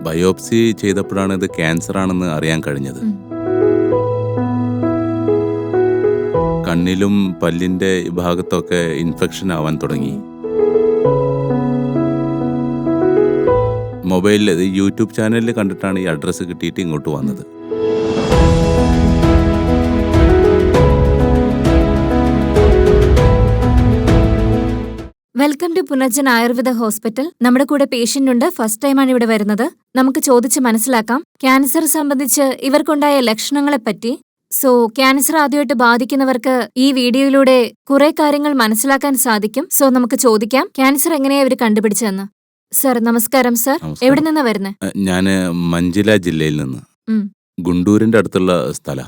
Biopsy ചെയ്തപ്പോഴാണ് ഇത് cancer ആണെന്ന് അറിയാൻ കഴിഞ്ഞത്. കണ്ണിലും പല്ലിന്റെ ഭാഗത്തൊക്കെ ഇൻഫെക്ഷൻ ആവാൻ തുടങ്ങി. മൊബൈലിൽ യൂട്യൂബ് ചാനലിൽ കണ്ടിട്ടാണ് ഈ അഡ്രസ്സ് കിട്ടിയിട്ട് ഇങ്ങോട്ട് വന്നത്. Welcome to Punarjan Ayurveda hospital. നമ്മുടെ കൂടെ പേഷ്യന്റ് ഉണ്ട്. ഫസ്റ്റ് ടൈമാണ് ഇവിടെ വരുന്നത്. നമുക്ക് ചോദിച്ച് മനസ്സിലാക്കാം ക്യാൻസർ സംബന്ധിച്ച് ഇവർക്കുണ്ടായ ലക്ഷണങ്ങളെപ്പറ്റി. സോ ക്യാൻസർ ആദ്യമായിട്ട് ബാധിക്കുന്നവർക്ക് ഈ വീഡിയോയിലൂടെ കുറെ കാര്യങ്ങൾ മനസ്സിലാക്കാൻ സാധിക്കും. സോ നമുക്ക് ചോദിക്കാം ക്യാൻസർ എങ്ങനെയാ ഇവർ കണ്ടുപിടിച്ചതെന്ന്. സർ നമസ്കാരം. സർ എവിടെ നിന്നാ വരുന്നത്? ഞാൻ മഞ്ചില ജില്ലയിൽ നിന്ന്, ഗുണ്ടൂരിന്റെ അടുത്തുള്ള സ്ഥല.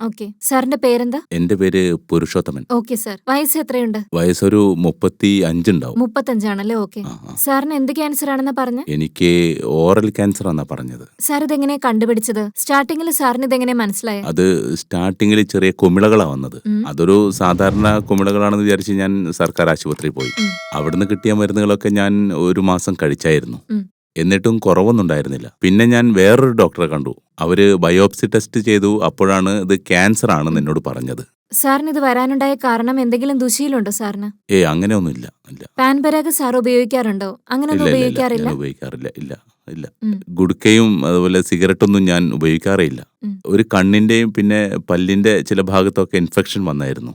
ഓക്കെ. സാറിന്റെ പേരെന്താ? എന്റെ പേര് പുരുഷോത്തമൻ. Okay sir. വയസ്സ് എത്രയുണ്ട്? വയസ്സൊരു 35 ഉണ്ടാവും. 35 ആണല്ലേ? ഓക്കെ. സാറിന് എന്ത് ക്യാൻസർ ആണെന്ന് പറഞ്ഞു? എനിക്ക് ഓറൽ ക്യാൻസർ ആണെന്നാ പറഞ്ഞത്. സാർ ഇതെങ്ങനെ കണ്ടുപിടിച്ചത്? സ്റ്റാർട്ടിങ്ങിൽ സാറിന് ഇതെങ്ങനെ മനസ്സിലായത്? അത് സ്റ്റാർട്ടിങ്ങിൽ ചെറിയ കുമിളകളാ വന്നത്. അതൊരു സാധാരണ കുമിളകളാണെന്ന് വിചാരിച്ച് ഞാൻ സർക്കാർ ആശുപത്രിയിൽ പോയി. അവിടുന്ന് കിട്ടിയ മരുന്നുകളൊക്കെ ഞാൻ ഒരു മാസം കഴിച്ചായിരുന്നു. എന്നിട്ടും കുറവൊന്നും ഉണ്ടായിരുന്നില്ല. പിന്നെ ഞാൻ വേറൊരു ഡോക്ടറെ കണ്ടു. അവര് ബയോപ്സി ടെസ്റ്റ് ചെയ്തു. അപ്പോഴാണ് ഇത് ക്യാൻസർ ആണെന്ന് എന്നോട് പറഞ്ഞത്. സാറിന് ഇത് വരാനുണ്ടായ കാരണം എന്തെങ്കിലും ദുശീലുണ്ടോ സാറിന്? അങ്ങനെയൊന്നുമില്ല. പാൻപരാഗ് സാർ ഉപയോഗിക്കാറുണ്ടോ? അങ്ങനെയൊന്നും ഉപയോഗിക്കാറില്ല. ഉപയോഗിക്കാറില്ല. ഇല്ല. ഗുഡ്കയും അതുപോലെ സിഗരറ്റൊന്നും ഞാൻ ഉപയോഗിക്കാറില്ല. ഒരു കണ്ണിന്റെയും പിന്നെ പല്ലിന്റെ ചില ഭാഗത്തൊക്കെ ഇൻഫെക്ഷൻ വന്നായിരുന്നു.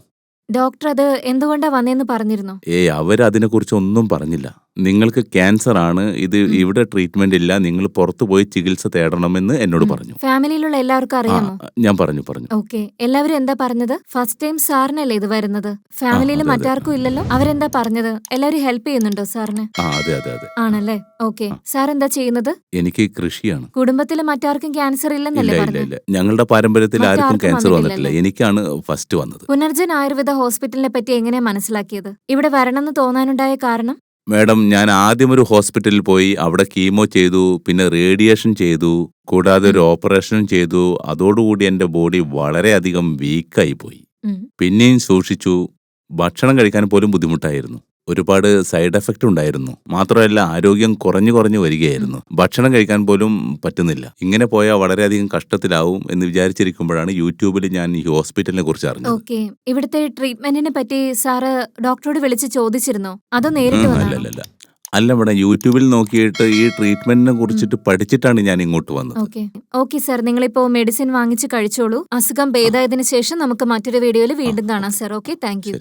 ഡോക്ടർ അത് എന്തുകൊണ്ടാ വന്നേന്ന് പറഞ്ഞിരുന്നോ? അവരതിനെ കുറിച്ച് ഒന്നും പറഞ്ഞില്ല. നിങ്ങൾക്ക് ക്യാൻസർ ആണ്, ഇത് ഇവിടെ ട്രീറ്റ്മെന്റ് ഇല്ല, നിങ്ങൾ പുറത്തു പോയി ചികിത്സ തേടണമെന്ന് എന്നോട് പറഞ്ഞു. ഫാമിലിയിലുള്ള എല്ലാവർക്കും അറിയാമോ? ഞാൻ പറഞ്ഞു. ഓക്കെ. എല്ലാവരും എന്താ പറഞ്ഞത്? ഫസ്റ്റ് ടൈം സാറിനല്ലേ ഇത് വരുന്നത്? ഫാമിലിയിൽ മറ്റാർക്കും ഇല്ലല്ലോ. അവരെന്താ പറഞ്ഞത്? എല്ലാവരും ഹെൽപ്പ് ചെയ്യുന്നുണ്ടോ സാറിന്? അതെ. ആണല്ലേ? ഓക്കെ. സാർ എന്താ ചെയ്യുന്നത്? എനിക്ക് കൃഷിയാണ്. കുടുംബത്തിൽ മറ്റാർക്കും ക്യാൻസർ ഇല്ലെന്നല്ലേ പറഞ്ഞത്? ഞങ്ങളുടെ പാരമ്പര്യത്തിൽ ആർക്കും ക്യാൻസർ വന്നിട്ടില്ല. എനിക്കാണ് ഫസ്റ്റ് വന്നത്. പുനർജൻ ആയുർവേദ ഹോസ്പിറ്റലിനെ പറ്റി എങ്ങനെയാ മനസ്സിലാക്കിയത്? ഇവിടെ വരണമെന്ന് തോന്നാനുണ്ടായ കാരണം? മാഡം, ഞാൻ ആദ്യം ഒരു ഹോസ്പിറ്റലിൽ പോയി. അവിടെ കീമോ ചെയ്തു, പിന്നെ റേഡിയേഷൻ ചെയ്തു, കൂടാതെ ഒരു ഓപ്പറേഷൻ ചെയ്തു. അതോടുകൂടി എന്റെ ബോഡി വളരെയധികം വീക്കായി പോയി. പിന്നെയും സൂക്ഷിച്ചു. ഭക്ഷണം കഴിക്കാൻ പോലും ബുദ്ധിമുട്ടായിരുന്നു. ഒരുപാട് സൈഡ് എഫക്റ്റ് ഉണ്ടായിരുന്നു. മാത്രമല്ല ആരോഗ്യം കുറഞ്ഞു വരികയായിരുന്നു. ഭക്ഷണം കഴിക്കാൻ പോലും പറ്റുന്നില്ല. ഇങ്ങനെ പോയാൽ വളരെയധികം കഷ്ടത്തിലാവും എന്ന് വിചാരിച്ചിരിക്കുമ്പോഴാണ് യൂട്യൂബിൽ ഞാൻ ഈ ഹോസ്പിറ്റലിനെ കുറിച്ച് അറിഞ്ഞത്. ഓക്കെ. ഇവിടുത്തെ ട്രീറ്റ്മെന്റിനെ പറ്റി സാറ് ഡോക്ടറോട് വിളിച്ച് ചോദിച്ചിരുന്നോ? അതോ നേരിട്ട് വന്നോ? അല്ല മേഡം, യൂട്യൂബിൽ നോക്കിയിട്ട് ഈ ട്രീറ്റ്മെന്റിനെ കുറിച്ചിട്ട് പഠിച്ചിട്ടാണ് ഞാൻ ഇങ്ങോട്ട് വന്നത്. ഓക്കെ സാർ, നിങ്ങളിപ്പോ മെഡിസിൻ വാങ്ങിച്ച് കഴിച്ചോളൂ. അസുഖം ഭേദമായതിനു ശേഷം നമുക്ക് മറ്റൊരു വീഡിയോയിൽ വീണ്ടും കാണാം സാർ. Okay, thank you.